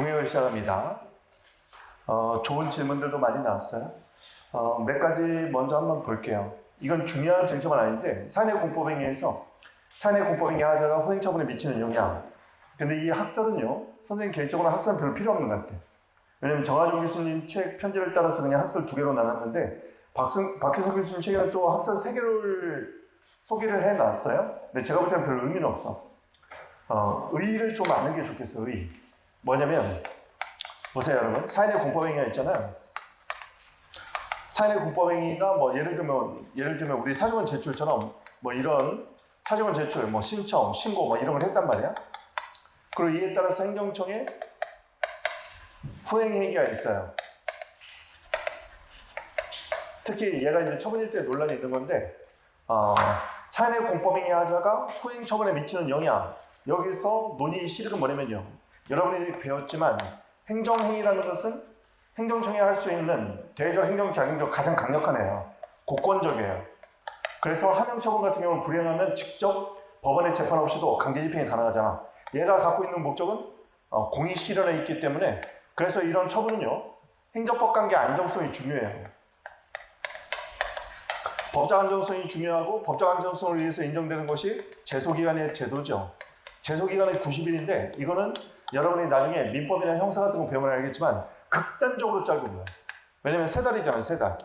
동행을 시작합니다. 좋은 질문들도 많이 나왔어요. 몇 가지 먼저 한번 볼게요. 이건 중요한 쟁점은 아닌데 사내 공법행위에서 사내 공법행위 하자가 후행 처분에 미치는 영향. 근데 이 학설은요, 선생님 개인적으로 학설은 별로 필요 없는 것 같아요. 왜냐면 정하종 교수님 책 편지를 따라서 그냥 학설 2개로 나눴는데 박효석 교수님 책에는 또 학설 3개를 소개를 해놨어요. 근데 제가 볼 때는 별로 의미는 없어. 의의를 좀 아는 게 좋겠어. 의의. 뭐냐면 보세요 여러분, 사내 공법행위가 있잖아요. 사내 공법행위가 뭐 예를 들면 우리 사직원 제출처럼 뭐 이런 사직원 제출, 뭐 신청, 신고 뭐 이런 걸 했단 말이야. 그리고 이에 따라서 행정청에 후행행위가 있어요. 특히 얘가 이제 처분일 때 논란이 있는 건데 사내 공법행위 하자가 후행 처분에 미치는 영향. 여기서 논의 실익은 뭐냐면요, 여러분이 배웠지만 행정행위라는 것은 행정청이 할 수 있는 대외적 행정작용 중 가장 강력한 애예요. 고권적이에요. 그래서 하명처분 같은 경우는 불이행하면 직접 법원의 재판 없이도 강제 집행이 가능하잖아. 얘가 갖고 있는 목적은 공익 실현에 있기 때문에, 그래서 이런 처분은요, 행정법 관계 안정성이 중요해요. 법적 안정성이 중요하고 법적 안정성을 위해서 인정되는 것이 제소기간의 제도죠. 제소기간이 90일인데 이거는 여러분이 나중에 민법이나 형사 같은 거 배우면 알겠지만 극단적으로 짧은 거예요. 왜냐면 3달이잖아요, 3달.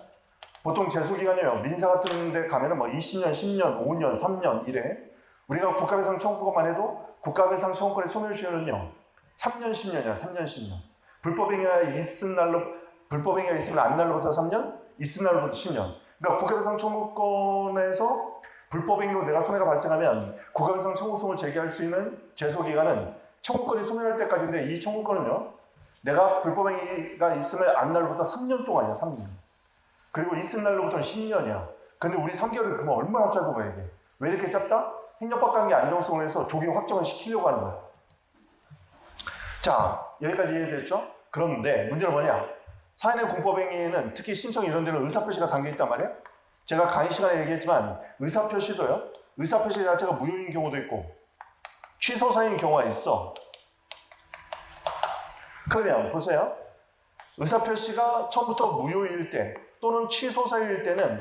보통 제소기간이요, 민사 같은 데 가면은 뭐 20년, 10년, 5년, 3년 이래. 우리가 국가배상 청구권만 해도 국가배상 청구권의 소멸시효는요 3년, 10년이야. 3년, 10년. 불법행위가 있으면 안 날로부터 3년, 있은 날로부터 10년. 그러니까 국가배상 청구권에서 불법행위로 내가 손해가 발생하면 국가배상 청구성을 제기할 수 있는 제소기간은 청구권이 소멸할 때까지인데, 이 청구권은요, 내가 불법행위가 있으면 안 날로부터 3년 동안이야. 3년. 그리고 있은 날로부터는 10년이야. 근데 우리 3개월을 그러면 얼마나 짧은 거야 이게. 왜 이렇게 짧다? 행정법 관계 안정성을 해서 조기 확정을 시키려고 하는 거야. 자, 여기까지 이해됐죠? 그런데 문제는 뭐냐? 사내 공법행위에는 특히 신청 이런 데는 의사표시가 담겨있단 말이에요. 제가 강의 시간에 얘기했지만 의사표시도요, 의사표시 자체가 무효인 경우도 있고 취소 사유인 경우가 있어. 그러면 보세요, 의사표시가 처음부터 무효일 때 또는 취소 사유일 때는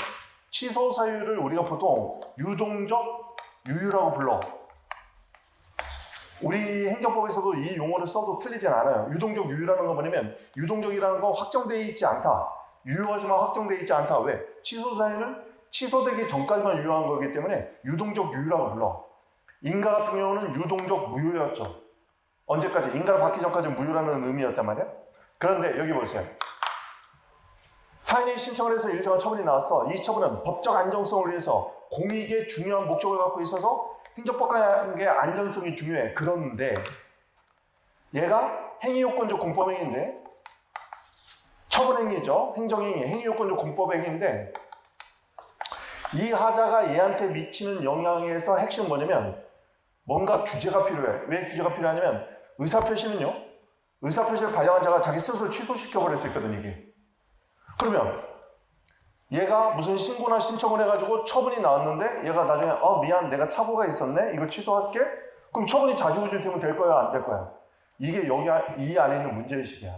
취소 사유를 우리가 보통 유동적 유유라고 불러. 우리 행정법에서도 이 용어를 써도 틀리진 않아요. 유동적 유유라는 건 뭐냐면, 유동적이라는 건 확정되어 있지 않다, 유효하지만 확정되어 있지 않다. 왜? 취소 사유는 취소되기 전까지만 유효한 거기 때문에 유동적 유유라고 불러. 인가 같은 경우는 유동적 무효였죠. 언제까지? 인가로 받기 전까지는 무효라는 의미였단 말이야. 그런데 여기 보세요. 사인이 신청을 해서 일정한 처분이 나왔어. 이 처분은 법적 안정성을 위해서 공익의 중요한 목적을 갖고 있어서 행정법 관계 안전성이 중요해. 그런데 얘가 행위요건적 공법행위인데, 처분행위죠. 행정행위, 행위요건적 공법행위인데, 이 하자가 얘한테 미치는 영향에서 핵심은 뭐냐면 뭔가 규제가 필요해. 왜 규제가 필요하냐면, 의사표시는요, 의사표시를 발령한 자가 자기 스스로 취소시켜버릴 수 있거든 이게. 그러면 얘가 무슨 신고나 신청을 해가지고 처분이 나왔는데 얘가 나중에 미안, 내가 착오가 있었네, 이거 취소할게. 그럼 처분이 자주우지 되면 될 거야, 안 될 거야? 이게 여기 이 안에 있는 문제의식이야.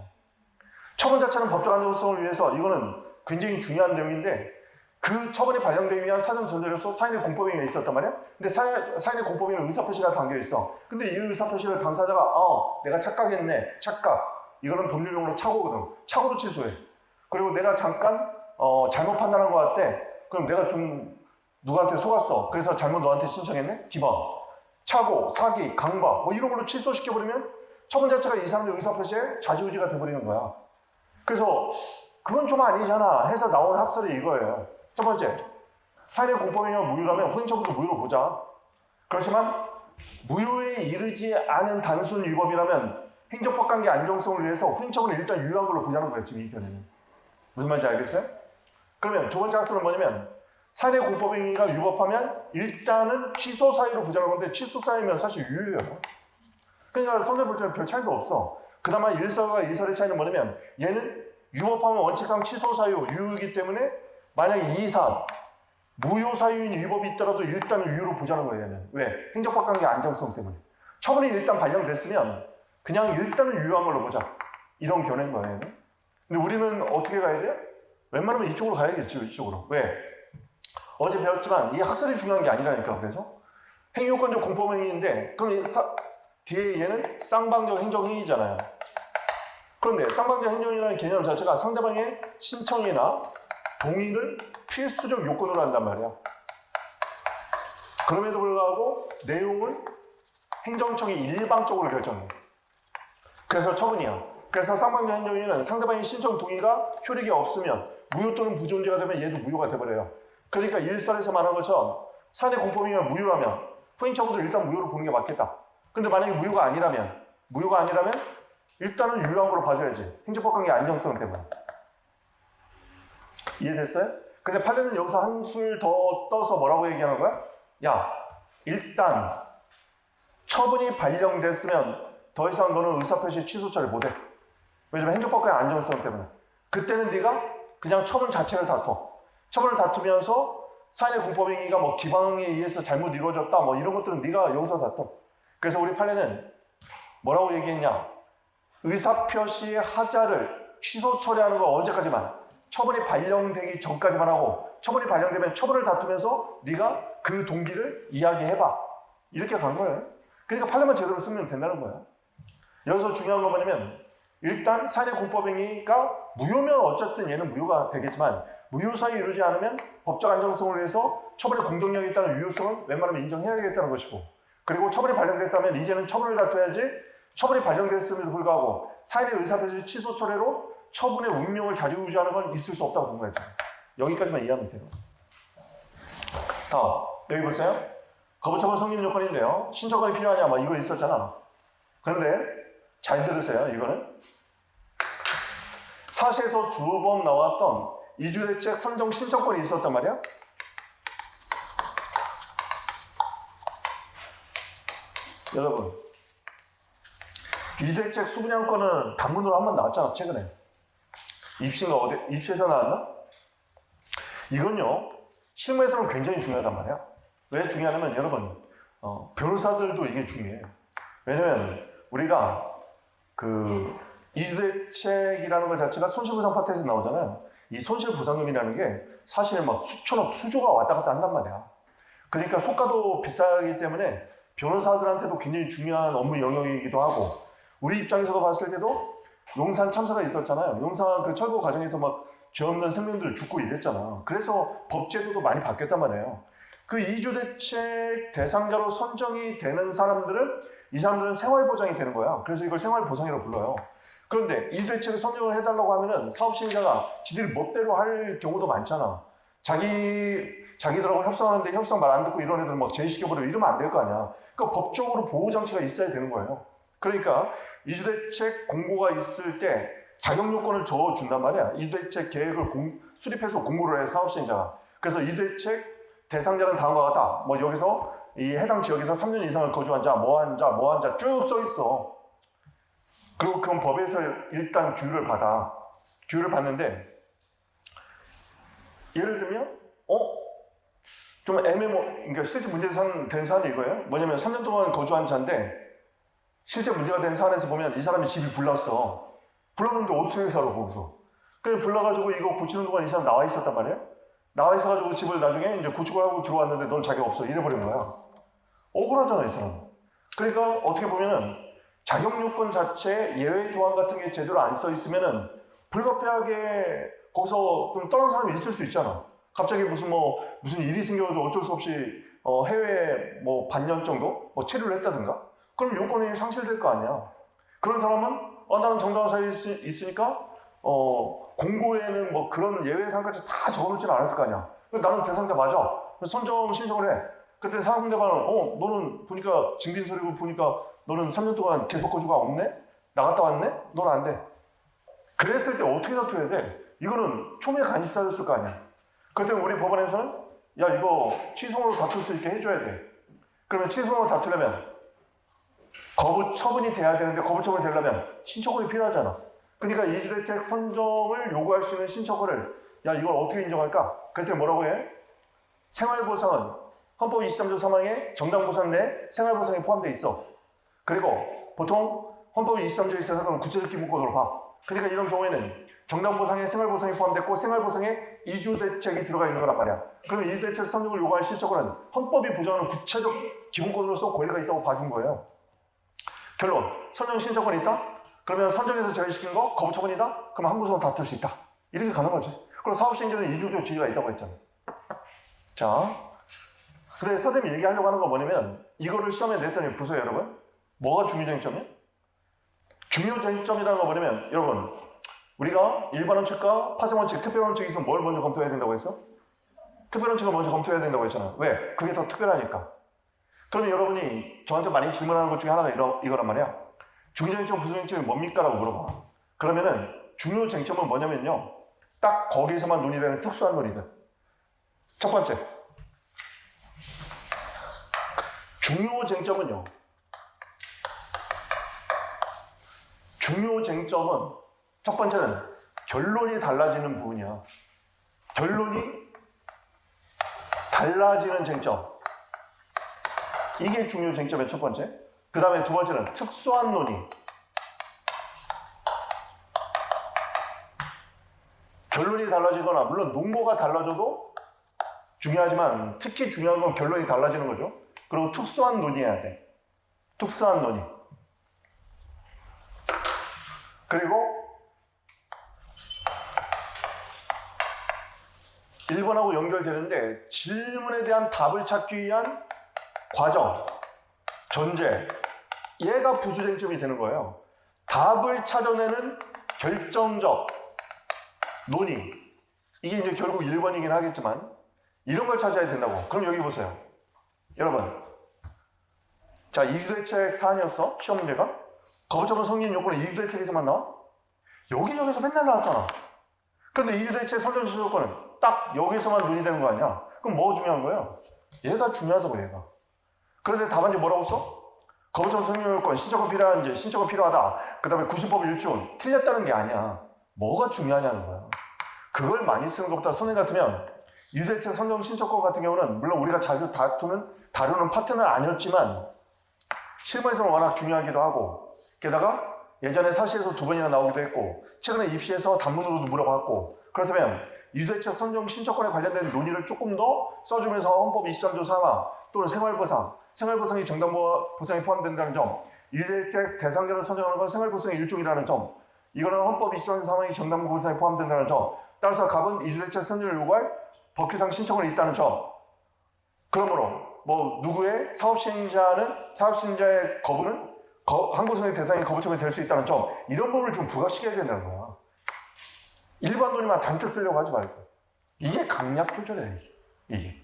처분 자체는 법적 안정성을 위해서 이거는 굉장히 중요한 내용인데, 그 처분이 발령되기 위한 사전 전제로서 사인의 공법행위가 있었단 말이야. 근데 사인의 공법행위는 의사표시가 담겨있어. 근데 이 의사표시를 당사자가 내가 착각했네, 착각, 이거는 법률용어로 착오거든. 착오로 취소해. 그리고 내가 잠깐 잘못 판단한 것 같아. 그럼 내가 좀 누구한테 속았어. 그래서 잘못 너한테 신청했네? 기본. 착오, 사기, 강박 뭐 이런 걸로 취소시켜버리면 처분 자체가 이 사람의 의사표시에 좌지우지가 돼버리는 거야. 그래서 그건 좀 아니잖아 해서 나온 학설이 이거예요. 첫 번째, 사인의 공법행위가 무효라면 후행처분도 무효로 보자. 그렇지만 무효에 이르지 않은 단순 위법이라면 행정법 관계 안정성을 위해서 후행처분을 일단 유효한 걸로 보자는 거예요. 지금 이 편에는. 무슨 말인지 알겠어요? 그러면 두 번째 학설은 뭐냐면, 사내 공법행위가 위법하면 일단은 취소 사유로 보자는 건데, 취소 사유면 사실 유효해요. 그러니까 선생님 볼 때는 별 차이도 없어. 그나마 일설과 이설의 차이는 뭐냐면, 얘는 위법하면 원칙상 취소 사유 유효이기 때문에 만약에 이 사안 무효 사유인 위법이 있더라도 일단은 유효로 보자는 거예요. 얘는. 왜? 행정법 관계 안정성 때문에. 처분이 일단 발령됐으면 그냥 일단은 유효한 걸로 보자. 이런 견해인 거예요. 근데 우리는 어떻게 가야 돼요? 웬만하면 이쪽으로 가야겠죠. 이쪽으로. 왜? 어제 배웠지만 이 학설이 중요한 게 아니라니까. 그래서 행위요건적 공법행위인데 그럼 뒤에 얘는 쌍방적 행정행위잖아요. 그런데 쌍방적 행정이라는 개념 자체가 상대방의 신청이나 동의를 필수적 요건으로 한단 말이야. 그럼에도 불구하고 내용을 행정청이 일방적으로 결정해. 그래서 처분이야. 그래서 쌍방적 행정행위는 상대방의 신청 동의가 효력이 없으면 무효 또는 부존재가 되면 얘도 무효가 돼버려요. 그러니까 일설에서 말한 것처럼 사내 공법행위가 무효라면 후행 처분도 일단 무효로 보는 게 맞겠다. 근데 만약에 무효가 아니라면 일단은 유효한 걸로 봐줘야지. 행정법 관계 안정성 때문에. 이해됐어요? 근데 판례는 여기서 한술 더 떠서 뭐라고 얘기하는 거야? 야, 일단 처분이 발령됐으면 더 이상 너는 의사표시 취소 처리 못해. 왜냐면 행정법 관계 안정성 때문에. 그때는 네가 그냥 처분 자체를 다퉈. 처분을 다투면서 사인의 공법행위가 뭐 기방에 의해서 잘못 이루어졌다 뭐 이런 것들은 네가 여기서 다퉈. 그래서 우리 판례는 뭐라고 얘기했냐? 의사표시의 하자를 취소 처리하는 거 언제까지만? 처분이 발령되기 전까지만 하고 처분이 발령되면 처분을 다투면서 네가 그 동기를 이야기해봐. 이렇게 간 거예요. 그러니까 판례만 제대로 쓰면 된다는 거야. 여기서 중요한 건 뭐냐면 일단 사인의 공법행위가 무효면 어쨌든 얘는 무효가 되겠지만 무효사에 이루지 않으면 법적 안정성을 위해서 처분의 공정력에 따른 유효성을 웬만하면 인정해야겠다는 것이고 그리고 처분이 발령됐다면 이제는 처분을 다퉈야지 처분이 발령됐음에도 불구하고 사인의 의사표시 취소 처리로 처분의 운명을 좌지우지하는 건 있을 수 없다고 본 거죠. 여기까지만 이해하면 돼요. 다음 여기 보세요. 거부처분 성립 요건인데요. 신청권이 필요하냐 막 이거 있었잖아. 그런데 잘 들으세요. 이거는 사시에서 두 번 나왔던 이주대책 선정 신청권이 있었단 말이야. 여러분 이주대책 수분양권은 단문으로 한번 나왔잖아. 최근에 입시인가 어디 입시에서 나왔나? 이건요 실무에서는 굉장히 중요하단 말이야. 왜 중요하냐면 여러분 변호사들도 이게 중요해요. 왜냐면 우리가 그 이주대책이라는 것 자체가 손실보상 파트에서 나오잖아요. 이 손실보상금이라는 게 사실 막 수천억, 수조가 왔다 갔다 한단 말이야. 그러니까 속가도 비싸기 때문에 변호사들한테도 굉장히 중요한 업무 영역이기도 하고 우리 입장에서도 봤을 때도 용산 참사가 있었잖아요. 용산 그 철거 과정에서 막 죄 없는 생명들 죽고 이랬잖아. 그래서 법제도도 많이 바뀌었단 말이에요. 그 이주대책 대상자로 선정이 되는 사람들은 이 사람들은 생활보장이 되는 거야. 그래서 이걸 생활보상이라고 불러요. 그런데 이주대책을 선정을 해달라고 하면은 사업시행자가 지들이 멋대로 할 경우도 많잖아. 자기들하고 협상하는데 협상 말 안 듣고 이런 애들 막 제의시켜버리고 이러면 안 될 거 아니야. 그러니까 법적으로 보호장치가 있어야 되는 거예요. 그러니까 이주대책 공고가 있을 때 자격요건을 적어준단 말이야. 이주대책 계획을 수립해서 공고를 해 사업시행자가. 그래서 이주대책 대상자는 다음과 같다. 뭐 여기서 이 해당 지역에서 3년 이상을 거주한 자, 뭐한 자 쭉 써 있어. 그리고 그건 법에서 일단 규율을 받아. 규율을 받는데 예를 들면 좀 그러니까 실제 문제가 된 사안이 이거예요. 뭐냐면 3년 동안 거주한 자인데 실제 문제가 된 사안에서 보면 이 사람이 집이 불났어. 불렀는데 어떻게 살아 거기서. 그냥 불러가지고 이거 고치는 동안 이 사람 나와 있었단 말이에요. 나와 있어가지고 집을 나중에 이제 고치고 하고 들어왔는데 넌 자격 없어. 이래버린 거야. 억울하잖아 이 사람. 그러니까 어떻게 보면은 자격요건 자체에 예외 조항 같은 게 제대로 안 써 있으면은 불가피하게 거기서 좀 떠난 사람이 있을 수 있잖아. 갑자기 무슨 일이 생겨서 어쩔 수 없이 해외에 뭐 반년 정도 체류를 했다든가. 그럼 요건이 상실될 거 아니야. 그런 사람은 나는 정당한 사유에 있으니까 공고에는 뭐 그런 예외 사항까지 다 적어놓지는 않았을 거 아니야. 나는 대상자 맞아. 선정 신청을 해. 그때 상대방은 너는 보니까 증빙서류 보니까 너는 3년 동안 계속 거주가 없네? 나갔다 왔네? 넌 안 돼. 그랬을 때 어떻게 다투어야 돼? 이거는 초미의 간입사였을 거 아니야. 그럴 때 우리 법원에서는 야 이거 취소로 다툴 수 있게 해줘야 돼. 그러면 취소로 다투려면 거부 처분이 돼야 되는데 거부 처분이 되려면 신청권이 필요하잖아. 그러니까 이주대책 선정을 요구할 수 있는 신청권을 야 이걸 어떻게 인정할까? 그럴 때 뭐라고 해? 생활보상은 헌법 23조 3항에 정당보상 내 생활보상에 포함되어 있어. 그리고 보통 헌법 23조의 대상은 구체적 기본권으로 봐. 그러니까 이런 경우에는 정당보상에 생활보상이 포함됐고 생활보상에 이주대책이 들어가 있는 거란 말이야. 그러면 이주대책 선정을 요구할 실적권은 헌법이 보장하는 구체적 기본권으로서 권리가 있다고 봐준 거예요. 결론, 선정 신청권이 있다? 그러면 선정에서 제외시킨 거 거부처분이다? 그럼 항고소는 다툴 수 있다. 이렇게 가는 거지. 그리고 사업시행자는 이주적 지위가 있다고 했잖아. 자, 근데 선생님이 얘기하려고 하는 건 뭐냐면 이거를 시험에 냈더니 보세요 여러분. 뭐가 중요쟁점이야? 중요쟁점이라는 거 뭐냐면 여러분 우리가 일반원칙과 파생원칙, 특별원칙이 있으면 뭘 먼저 검토해야 된다고 했어? 특별원칙을 먼저 검토해야 된다고 했잖아. 왜? 그게 더 특별하니까. 그러면 여러분이 저한테 많이 질문하는 것 중에 하나가 이거란 말이야. 중요쟁점, 부수쟁점이 뭡니까? 라고 물어봐. 그러면은 중요쟁점은 뭐냐면요. 딱 거기서만 논의되는 특수한 논의들. 첫 번째. 중요쟁점은요. 중요쟁점은 첫 번째는 결론이 달라지는 부분이야. 결론이 달라지는 쟁점. 이게 중요쟁점의 첫 번째. 그 다음에 두 번째는 특수한 논의. 결론이 달라지거나 물론 논거가 달라져도 중요하지만 특히 중요한 건 결론이 달라지는 거죠. 그리고 특수한 논의해야 돼. 특수한 논의. 그리고 1번하고 연결되는데 질문에 대한 답을 찾기 위한 과정, 전제, 얘가 부수쟁점이 되는 거예요. 답을 찾아내는 결정적 논의. 이게 이제 결국 1번이긴 하겠지만 이런 걸 찾아야 된다고. 그럼 여기 보세요. 여러분. 자, 이주대책 사안이었어? 시험 문제가? 거부처분 성립 요건은 이주대책에서만 나와? 여기저기서 맨날 나왔잖아. 그런데 이주대책 선정지시 요건은 딱 여기서만 논의되는 거 아니야? 그럼 뭐 중요한 거예요? 얘가 중요하다고 얘가. 그런데 답안지 뭐라고 써? 거부처분 성립 요건 신청은 필요한지 신청은 필요하다. 그 다음에 90법 1조 틀렸다는 게 아니야. 뭐가 중요하냐는 거야. 그걸 많이 쓰는 것보다 선생님 같으면 이주대책 선정 신청권 같은 경우는 물론 우리가 자주 다루는 파트는 아니었지만 실무에서는 워낙 중요하기도 하고 게다가 예전에 사시에서 2번이나 나오기도 했고 최근에 입시에서 단문으로도 물어봤고 그렇다면 이주대책 선정 신청권에 관련된 논의를 조금 더 써주면서 헌법 23조 3화 또는 생활보상이 정당보상에 포함된다는 점 이주대책 대상자를 선정하는 건 생활보상의 일종이라는 점 이거는 헌법 23조 3화이 정당보상에 포함된다는 점 따라서 갑은 이주대책 선정을 요구할 법규상 신청권이 있다는 점 그러므로 뭐 누구의 사업시행자의 거부는 항고소의 대상이 거부처분이 될 수 있다는 점 이런 부분을 좀 부각시켜야 된다는 거야. 일반 논의만 단뜻 쓰려고 하지 말고 이게 강약 조절이야 이게.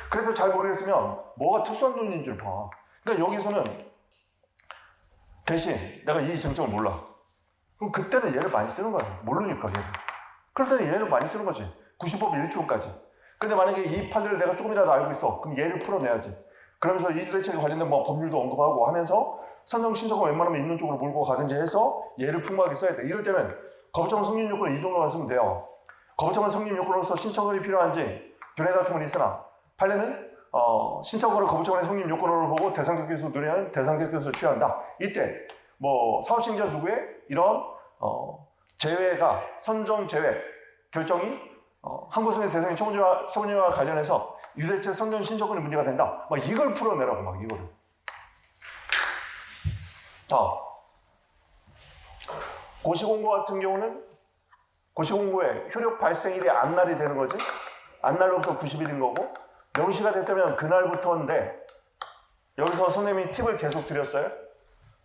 그래서 잘 모르겠으면 뭐가 특수한 논의인 줄 봐. 그러니까 여기서는 대신 내가 이 쟁점을 몰라. 그럼 그때는 얘를 많이 쓰는 거야. 모르니까 얘를. 그럴 때는 얘를 많이 쓰는 거지. 90법 1조까지. 근데 만약에 이 판례를 내가 조금이라도 알고 있어. 그럼 얘를 풀어내야지. 그러면서 이주대책에 관련된 뭐 법률도 언급하고 하면서 선정 신청권 웬만하면 있는 쪽으로 몰고 가든지 해서 얘를 풍부하게 써야 돼. 이럴 때는 거부처분 성립 요건을 이 정도만 쓰면 돼요. 거부처분 성립 요건으로서 신청권이 필요한지 견해 다툼은 있으나 판례는 신청권을 거부처분의 성립 요건으로 보고 대상적 교수 논의하는 대상적 교수를 취한다. 이때 뭐 사업시행자 누구의 이런 제외가 선정 제외 결정이 항고소의 대상의 처분과 관련해서 이주대책 선정 신청권이 문제가 된다. 막 이걸 풀어내라고 막 이거를. 자, 고시공고 같은 경우는 고시공고의 효력 발생일이 안날이 되는 거지. 안날로부터 90일인 거고 명시가 됐다면 그날부터인데 여기서 선생님이 팁을 계속 드렸어요.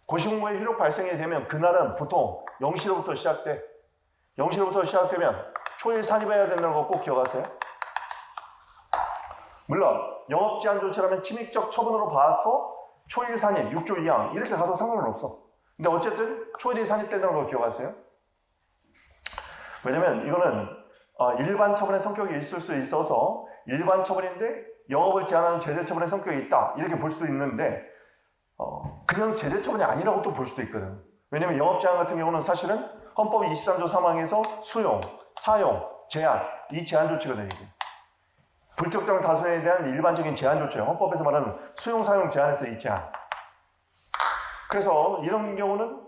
고시공고의 효력 발생이 되면 그날은 보통 0시로부터 시작돼. 0시로부터 시작되면 초일 산입해야 된다는 거 꼭 기억하세요. 물론 영업제한 조치라면 침입적 처분으로 봐서 초일 산입 6조 2항 이렇게 가도 상관은 없어. 근데 어쨌든 초일이 산입된다는 거 기억하세요. 왜냐면 이거는 일반 처분의 성격이 있을 수 있어서 일반 처분인데 영업을 제한하는 제재 처분의 성격이 있다 이렇게 볼 수도 있는데 그냥 제재 처분이 아니라고 또 볼 수도 있거든. 왜냐면 영업 제한 같은 경우는 사실은 헌법 23조 3항에서 수용, 사용, 제한 이 제한 조치거든요. 불특정 다수에 대한 일반적인 제한 조치예요. 헌법에서 말하는 수용, 사용, 제한에서 이 제한. 그래서 이런 경우는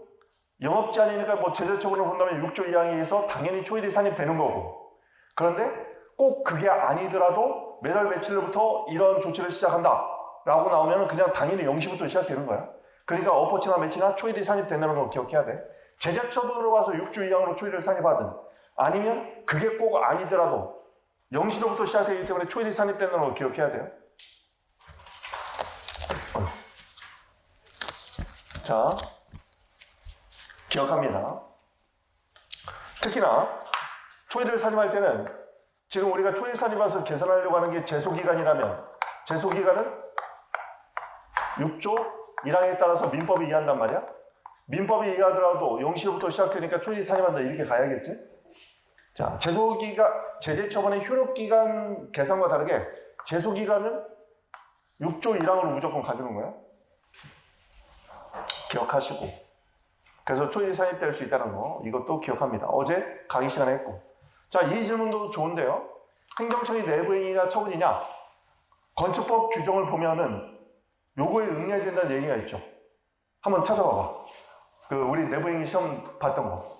영업 제한이니까 뭐 제재처분을 본다면 6조 2항에 의해서 당연히 초일이 산입되는 거고, 그런데 꼭 그게 아니더라도 매달 며칠부터 이런 조치를 시작한다 라고 나오면 그냥 당연히 0시부터 시작되는 거야. 그러니까 엎어치나 매치나 초일이 산입된다는 걸 기억해야 돼. 제재처분으로 봐서 6조 2항으로 초일을 산입하든 아니면 그게 꼭 아니더라도 0시로부터 시작되기 때문에 초일이 산입된다는 걸 기억해야 돼요. 자, 기억합니다. 특히나 초일을 산입할 때는 지금 우리가 초일 산입해서 계산하려고 하는 게 제소기간이라면 제소기간은 6조 1항에 따라서 민법이 이해한단 말이야. 민법이 이해하더라도 0시부터 시작되니까 초일이 산입한다 이렇게 가야겠지. 자, 제재처분의 효력기간 계산과 다르게 제소기간은 6조 1항으로 무조건 가주는 거야. 기억하시고, 그래서 초일이 산입될 수 있다는 거 이것도 기억합니다. 어제 강의 시간에 했고. 자, 이 질문도 좋은데요. 행정처의 내부행위가 처분이냐? 건축법 규정을 보면은 요거에 응해야 된다는 얘기가 있죠. 한번 찾아봐봐. 우리 내부행위 시험 봤던 거.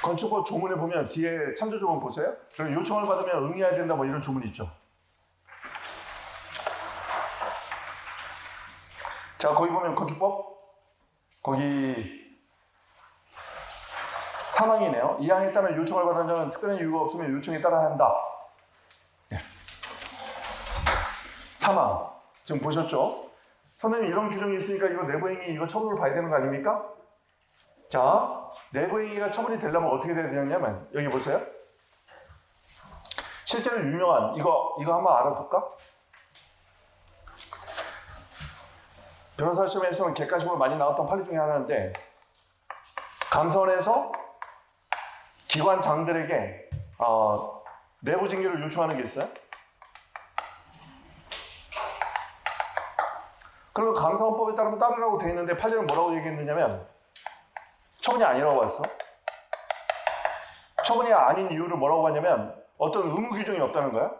건축법 조문에 보면 뒤에 참조 조문 보세요. 그리고 요청을 받으면 응해야 된다 뭐 이런 조문이 있죠. 자, 거기 보면 건축법 거기 3항이네요. 2항에 따른 요청을 받은 자는 특별한 이유가 없으면 요청에 따라 한다. 3항 지금 보셨죠? 선생님 이런 규정이 있으니까 이거 내부행위 이거 처분을 봐야 되는 거 아닙니까? 자, 내부행위가 처분이 되려면 어떻게 돼야 되냐면 여기 보세요. 실제로 유명한 이거 한번 알아둘까? 변호사 시험에서는 객관식으로 많이 나왔던 판례 중에 하나인데 감사원에서 기관장들에게 내부 징계를 요청하는 게 있어요. 그리고 감사원법에 따르면 따르라고 돼 있는데 판례는 뭐라고 얘기했느냐면 처분이 아니라고 봤어. 처분이 아닌 이유를 뭐라고 하냐면 어떤 의무 규정이 없다는 거야.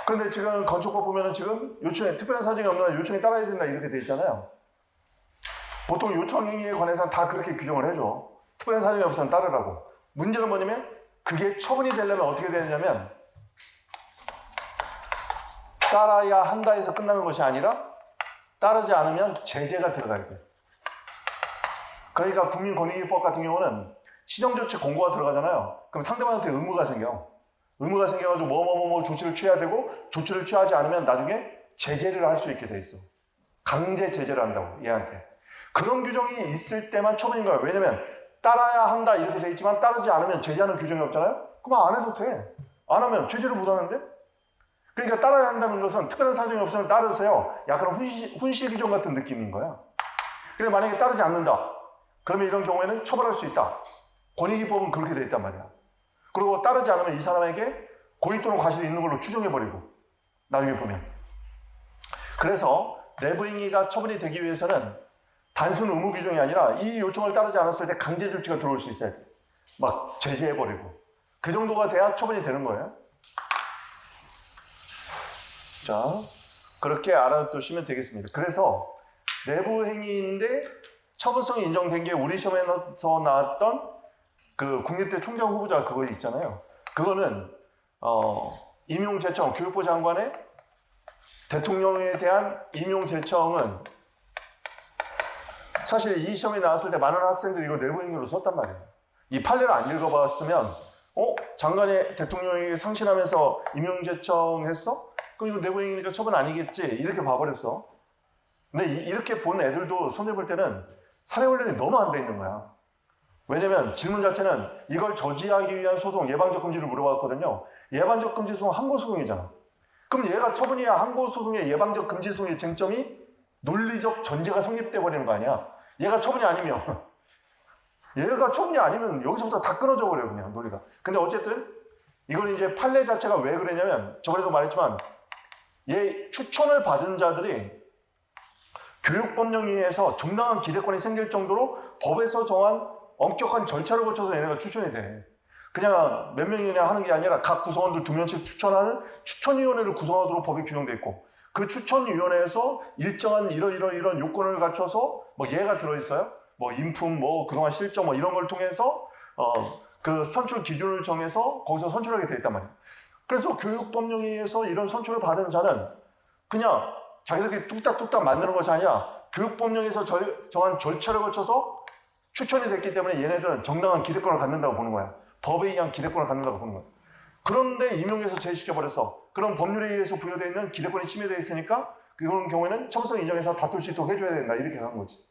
그런데 지금 건축법 보면은 지금 요청에 특별한 사정이 없는 한 요청에 따라야 된다 이렇게 돼 있잖아요. 보통 요청 행위에 관해서는 다 그렇게 규정을 해줘. 특별한 사정이 없으면 따르라고. 문제는 뭐냐면 그게 처분이 되려면 어떻게 되냐면 따라야 한다 해서 끝나는 것이 아니라 따르지 않으면 제재가 들어가야 돼. 그러니까 국민권익위법 같은 경우는 시정조치 공고가 들어가잖아요. 그럼 상대방한테 의무가 생겨. 의무가 생겨가지고 뭐 조치를 취해야 되고 조치를 취하지 않으면 나중에 제재를 할 수 있게 돼 있어. 강제 제재를 한다고 얘한테. 그런 규정이 있을 때만 처분인 거야. 왜냐면 따라야 한다 이렇게 돼 있지만 따르지 않으면 제재하는 규정이 없잖아요. 그럼 안 해도 돼. 안 하면 제재를 못 하는데. 그러니까 따라야 한다는 것은 특별한 사정이 없으면 따르세요. 약간 훈시 규정 같은 느낌인 거야. 근데 만약에 따르지 않는다. 그러면 이런 경우에는 처벌할 수 있다. 권익위법은 그렇게 돼 있단 말이야. 그리고 따르지 않으면 이 사람에게 고의 또는 과실이 있는 걸로 추정해버리고 나중에 보면. 그래서 내부행위가 처분이 되기 위해서는 단순 의무 규정이 아니라 이 요청을 따르지 않았을 때 강제 조치가 들어올 수 있어야 돼. 막 제재해버리고. 그 정도가 돼야 처분이 되는 거예요. 자, 그렇게 알아두시면 되겠습니다. 그래서 내부행위인데 처분성이 인정된 게 우리 시험에서 나왔던 그 국립대 총장 후보자 그거 있잖아요. 그거는 임용제청 교육부 장관의 대통령에 대한 임용제청은 사실 이 시험에 나왔을 때 많은 학생들이 이거 내부행위로 썼단 말이에요. 이 판례를 안 읽어봤으면 장관의 대통령에게 상신하면서 임용제청했어? 그럼 이거 내부행위니까 처분 아니겠지? 이렇게 봐버렸어. 근데 이렇게 본 애들도 손해 볼 때는 사례훈련이 너무 안 돼 있는 거야. 왜냐면 질문 자체는 이걸 저지하기 위한 소송, 예방적 금지를 물어봤거든요. 예방적 금지 소송 항고소송이잖아. 그럼 얘가 처분이야 항고소송의 예방적 금지 소송의 쟁점이 논리적 전제가 성립돼 버리는 거 아니야. 얘가 처분이 아니면 여기서부터 다 끊어져 버려요 그냥 논리가. 근데 어쨌든 이걸 이제 판례 자체가 왜 그러냐면 저번에도 말했지만 얘 추천을 받은 자들이 교육법령위에서 정당한 기대권이 생길 정도로 법에서 정한 엄격한 절차를 거쳐서 얘네가 추천이 돼. 그냥 몇 명이 그냥 하는 게 아니라 각 구성원들 2명씩 추천하는 추천위원회를 구성하도록 법이 규정돼 있고, 그 추천위원회에서 일정한 이런 요건을 갖춰서 뭐 얘가 들어있어요. 뭐 인품, 뭐 그동안 실적 뭐 이런 걸 통해서 그 선출 기준을 정해서 거기서 선출하게 돼 있단 말이에요. 그래서 교육법령에서 이런 선출을 받은 자는 그냥 자기들끼리 뚝딱뚝딱 만드는 것이 아니라 교육법령에서 정한 절차를 거쳐서 추천이 됐기 때문에 얘네들은 정당한 기대권을 갖는다고 보는 거야. 법에 의한 기대권을 갖는다고 보는 거야. 그런데 임용해서 제시시켜버려서 그런 법률에 의해서 부여되어 있는 기대권이 침해되어 있으니까 그런 경우에는 처분성 인정해서 다툴 수 있도록 해줘야 된다. 이렇게 한 거지.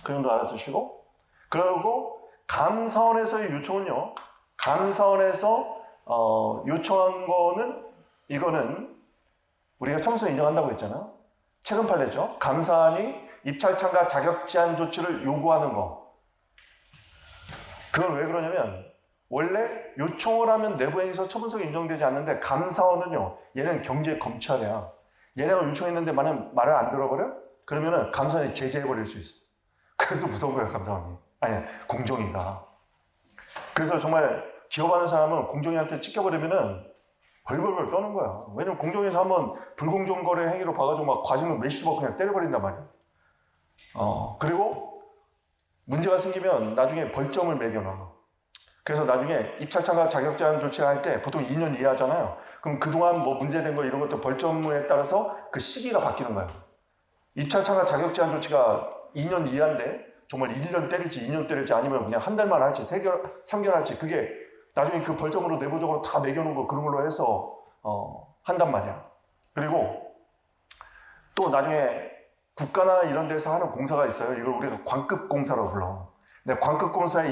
그 정도 알아두시고, 그리고 감사원에서의 요청은요. 감사원에서 요청한 거는 이거는 우리가 처분성 인정한다고 했잖아요. 최근 판례죠. 감사원이 입찰 참가 자격 제한 조치를 요구하는 거. 그건 왜 그러냐면 원래 요청을 하면 내부행위에서 처분성이 인정되지 않는데 감사원은요. 얘는 경제 검찰이야. 얘네가 요청했는데 말을 안 들어버려? 그러면은 감사원이 제재해버릴 수 있어. 그래서 무서운 거야 감사원이. 아니 공정이다. 그래서 정말 기업하는 사람은 공정위한테 찍혀버리면은 벌벌벌 떠는 거야. 왜냐면 공정위에서 한번 불공정 거래 행위로 봐가지고 막 과징금 몇십억 그냥 때려버린단 말이야. 그리고 문제가 생기면 나중에 벌점을 매겨놔. 그래서 나중에 입찰 참가 자격 제한 조치를 할 때 보통 2년 이하잖아요. 그럼 그동안 뭐 문제된 거 이런 것도 벌점에 따라서 그 시기가 바뀌는 거야. 입찰 참가 자격 제한 조치가 2년 이하인데 정말 1년 때릴지 2년 때릴지 아니면 그냥 한 달만 할지 3개월 할지 그게 나중에 그 벌점으로 내부적으로 다 매겨놓은 거 그런 걸로 해서 한단 말이야. 그리고 또 나중에 국가나 이런 데서 하는 공사가 있어요. 이걸 우리가 관급 공사라고 불러. 근데 관급 공사에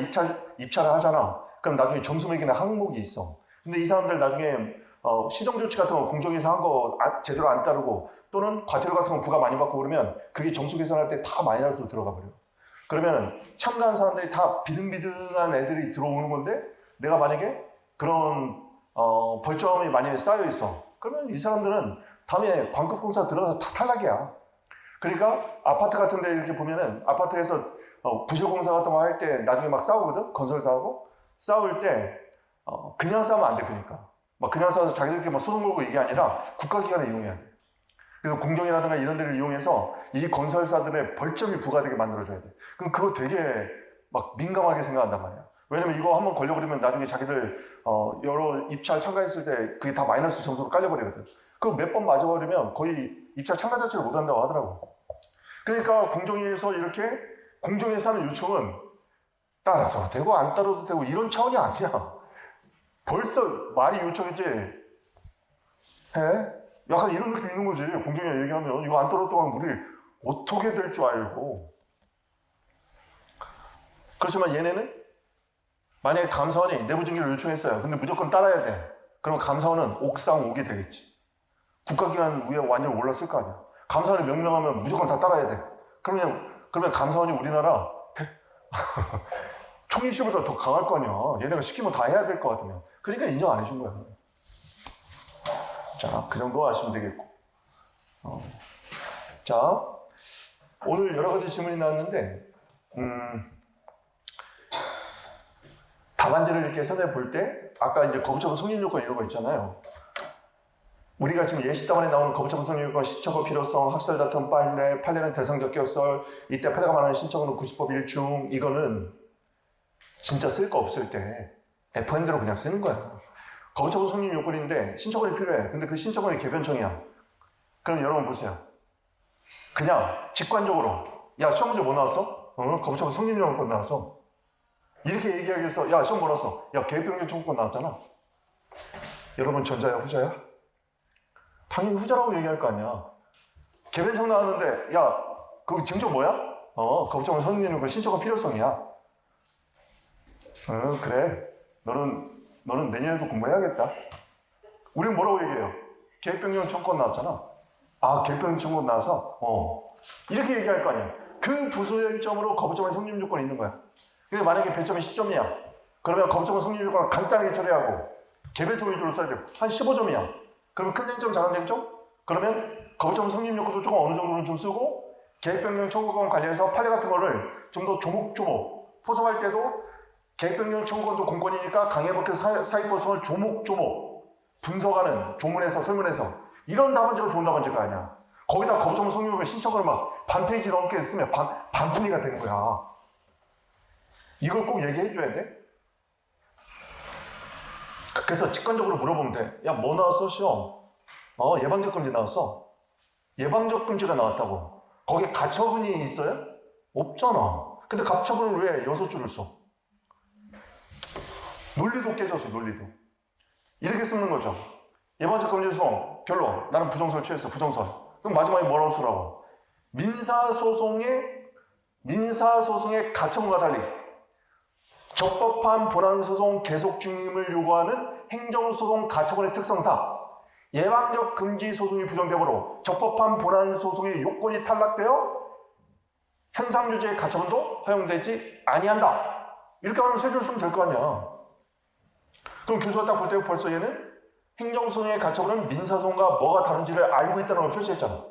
입찰을 하잖아. 그럼 나중에 점수 매기는 항목이 있어. 근데 이 사람들 나중에 시정 조치 같은 거 공정에서 한 거 제대로 안 따르고 또는 과태료 같은 거 부과 많이 받고 그러면 그게 점수 계산할 때 다 마이너스로 들어가 버려. 그러면 참가한 사람들이 다 비등비등한 애들이 들어오는 건데 내가 만약에 그런 벌점이 만약에 쌓여 있어. 그러면 이 사람들은 다음에 관급공사 들어가서 다 탈락이야. 그러니까 아파트 같은 데 이렇게 보면은 아파트에서 부실공사 같은 거 할 때 나중에 막 싸우거든? 건설사하고 싸울 때 그냥 싸우면 안 돼. 그러니까 막 그냥 싸워서 자기들끼리 막 소송 걸고 이게 아니라 국가기관을 이용해야 돼. 그래서 공정이라든가 이런 데를 이용해서 이 건설사들의 벌점이 부과되게 만들어줘야 돼. 그럼 그거 되게 막 민감하게 생각한단 말이야. 왜냐면 이거 한번 걸려버리면 나중에 자기들 여러 입찰 참가했을 때 그게 다 마이너스 점수로 깔려버리거든. 그거 몇 번 맞아버리면 거의 입찰 참가 자체를 못한다고 하더라고. 그러니까 공정위에서 이렇게 공정위에서 하는 요청은 따라도 되고 안 따라도 되고 이런 차원이 아니야. 벌써 말이 요청이지 해? 약간 이런 느낌 있는 거지. 공정위에 얘기하면 이거 안 따랐다고 하면 우리 어떻게 될 줄 알고. 그렇지만 얘네는 만약에 감사원이 내부 증기를 요청했어요. 근데 무조건 따라야 돼. 그러면 감사원은 옥상옥이 되겠지. 국가기관 위에 완전 올랐을 거 아니야. 감사원이 명령하면 무조건 다 따라야 돼. 그러면 감사원이 우리나라 총리실보다 더 강할 거 아니야. 얘네가 시키면 다 해야 될 것 같으면. 그러니까 인정 안 해준 거야. 자, 그 정도 아시면 되겠고. 자, 오늘 여러 가지 질문이 나왔는데, 답안지를 이렇게 선택해 때, 아까 이제 거부처분 성립 요건 이런 거 있잖아요. 우리가 지금 예시답안에 나오는 거부처분 성립 요건, 신청거 필요성, 학설 다툼 판례는 대상 적격설, 이때 판례가 말하는 신청은 90법 1중, 이거는 진짜 쓸 거 없을 때 FN대로 그냥 쓰는 거야. 거부처분 성립 요건인데 신청권이 필요해. 근데 그 신청권이 개변청이야. 그럼 여러분 보세요. 그냥 직관적으로 야 시험 문제 뭐 나왔어? 거부처분 성립 요건 나왔어. 이렇게 얘기하겠어. 야 시험 뭐 나왔어? 야 계획변경 청구권 나왔잖아. 여러분 전자야 후자야? 당연히 후자라고 얘기할 거 아니야. 개변청 나왔는데 야 그 증정 뭐야? 거부처분 성립 요건 신청권 필요성이야. 그래. 너는 내년에도 공부해야겠다. 우린 뭐라고 얘기해요? 계획변경 청구권 나왔잖아. 아, 계획변경 청구권 나와서? 이렇게 얘기할 거 아니야. 그 부수점으로 거부점의 성립 요건이 있는 거야. 근데 만약에 배점이 10점이야. 그러면 거부점의 성립 요건을 간단하게 처리하고 개별적 위주로 써야 돼. 한 15점이야. 그러면 큰 쟁점, 작은 쟁점? 그러면 거부점 성립 요건도 조금 어느 정도는 좀 쓰고 계획변경 청구권 관련해서 판례 같은 거를 좀 더 조목조목 포섭할 때도 계획변경 청구권도 공권이니까 강해법규 사익보성을 조목조목 분석하는 조문에서 설문에서 이런 답안지가 좋은 답안지가 아니야. 거기다 거부증 성립을 신청을 막 반 페이지 넘게 쓰면 반푼이가 되는 거야. 이걸 꼭 얘기해 줘야 돼. 그래서 직관적으로 물어보면 돼. 야, 뭐 나왔어 시험? 예방적 금지 나왔어. 예방적 금지가 나왔다고. 거기에 가처분이 있어요? 없잖아. 근데 가처분을 왜 6줄을 써? 논리도 깨졌어, 논리도. 이렇게 쓰는 거죠. 예방적 금지 소송, 결론. 나는 부정설 취했어, 부정설. 그럼 마지막에 뭐라고 쓰라고? 민사소송의 가처분과 달리 적법한 본안소송 계속 중임을 요구하는 행정소송 가처분의 특성상 예방적 금지 소송이 부정되므로 적법한 본안소송의 요건이 탈락되어 현상유지의 가처분도 허용되지 아니한다. 이렇게 하면 세 줄 쓰면 될 거 아니야. 그럼 교수가 딱 볼 때 벌써 얘는 행정소송의 가처분은 민사소송과 뭐가 다른지를 알고 있다는 걸 표시했잖아.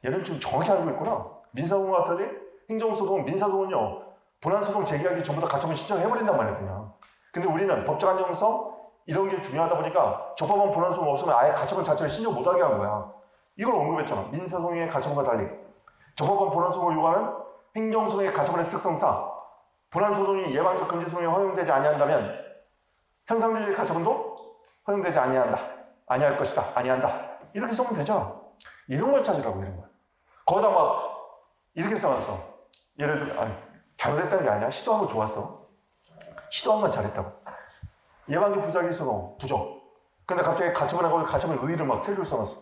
얘는 지금 정확히 알고 있구나. 민사소송과 달리 행정소송, 민사소송은요. 본안소송 제기하기 전부터 가처분 신청해버린단 말이야 그냥. 근데 우리는 법적 안정성 이런 게 중요하다 보니까 적법한 본안소송 없으면 아예 가처분 자체를 신청 못하게 한 거야. 이걸 언급했잖아. 민사소송의 가처분과 달리 적법한 본안소송을 요구하는 행정소송의 가처분의 특성상 본안소송이 예방적 금지소송에 허용되지 아니한다면 현상유지의 가처분도 허용되지 아니할 것이다. 아니한다. 이렇게 쓰면 되죠. 이런 걸 찾으라고 이런 걸. 거기다 막 이렇게 써놨어. 예를 들어 잘못했다는 게 아니야. 시도한 건 좋았어. 시도한 건 잘했다고. 예방적 부작위 소송 부정. 근데 갑자기 가처분하고 가처분 의의를 막 3줄 써놨어.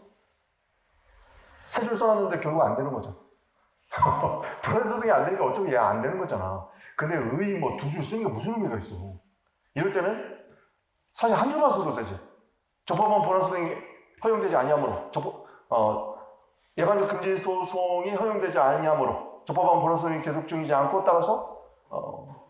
3줄 써놨는데 결국 안 되는 거잖아. 본안소송이 안 되니까 어차피 얘 안 되는 거잖아. 근데 의의 뭐 2줄 쓰는 게 무슨 의미가 있어. 이럴 때는 사실 한 줄만 써도 되지. 적법한 본안소송이 허용되지 아니하므로 예방적 금지 소송이 허용되지 아니하므로 적법한 본안소송이 계속 중이지 않고 따라서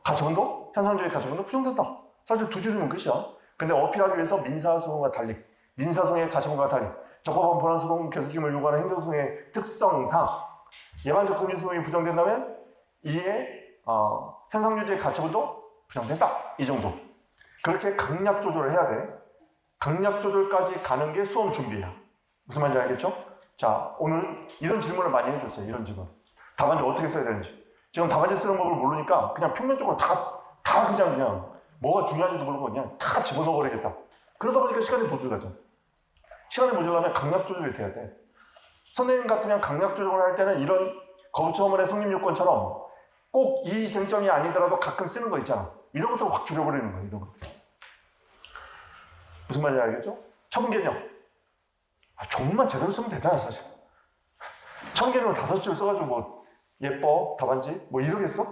가처분도 현상주의 가처분도 부정된다. 사실 2줄이면 끝이야. 근데 어필하기 위해서 민사소송과 달리 민사소송의 가처분과 달리 적법한 본안소송 계속 중임을 요구하는 행정소송의 특성상 예방적 금지 소송이 부정된다면 이에 현상유지의 가처분도 부정된다. 이 정도. 그렇게 강약 조절을 해야 돼. 강약 조절까지 가는 게 수험 준비야. 무슨 말인지 알겠죠? 자, 오늘 이런 질문을 많이 해줬어요. 이런 질문. 답안지 어떻게 써야 되는지. 지금 답안지 쓰는 법을 모르니까 그냥 평면적으로 다 그냥 뭐가 중요한지도 모르고 그냥 다 집어넣어 버리겠다. 그러다 보니까 시간이 모자라죠. 시간이 모자라면 강약 조절이 돼야 돼. 선생님 같으면 강약 조절을 할 때는 이런 거부처분의 성립요건처럼 꼭 이 쟁점이 아니더라도 가끔 쓰는 거 있잖아. 이런 것들을 확 줄여버리는 거예요. 이런 것들. 무슨 말인지 알겠죠? 처분개념. 조문만 제대로 쓰면 되잖아 사실. 처분개념을 5줄 써가지고 뭐 예뻐 답안지 뭐 이러겠어?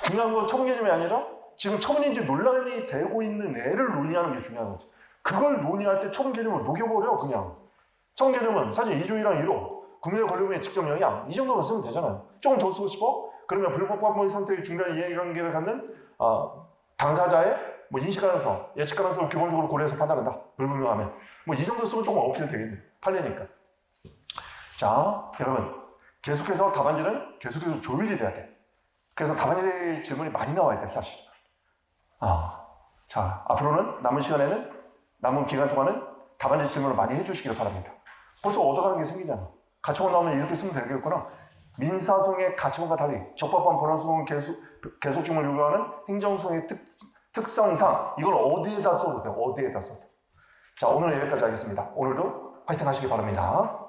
중요한 건 처분개념이 아니라 지금 처분인지 논란이 되고 있는 애를 논의하는 게 중요한 거지. 그걸 논의할 때 처분개념을 녹여버려 그냥. 처분개념은 사실 2조 1항 1호 국민의 권리금의 직접 영향 이 정도만 쓰면 되잖아요. 조금 더 쓰고 싶어? 그러면 불법법의 선택의 중간 이해관계를 갖는 당사자의 뭐 인식 가능성, 예측 가능성을 기본적으로 고려해서 판단한다. 불분명하면 뭐 이 정도 쓰면 조금 어필 되겠네. 판례니까. 자, 여러분 계속해서 답안지는 계속해서 조율이 돼야 돼. 그래서 답안지 질문이 많이 나와야 돼 사실. 자, 앞으로는 남은 시간에는 남은 기간 동안은 답안지 질문을 많이 해주시기를 바랍니다. 벌써 얻어가는 게 생기잖아. 가처분 나오면 이렇게 쓰면 되겠구나. 민사소송의 가처분과 달리 적법한 본안소송 계속 중임을 요구하는 행정소송의 특성상 이걸 어디에다 써도 돼. 어디에다 써도. 자, 오늘은 여기까지 하겠습니다. 오늘도 화이팅 하시기 바랍니다.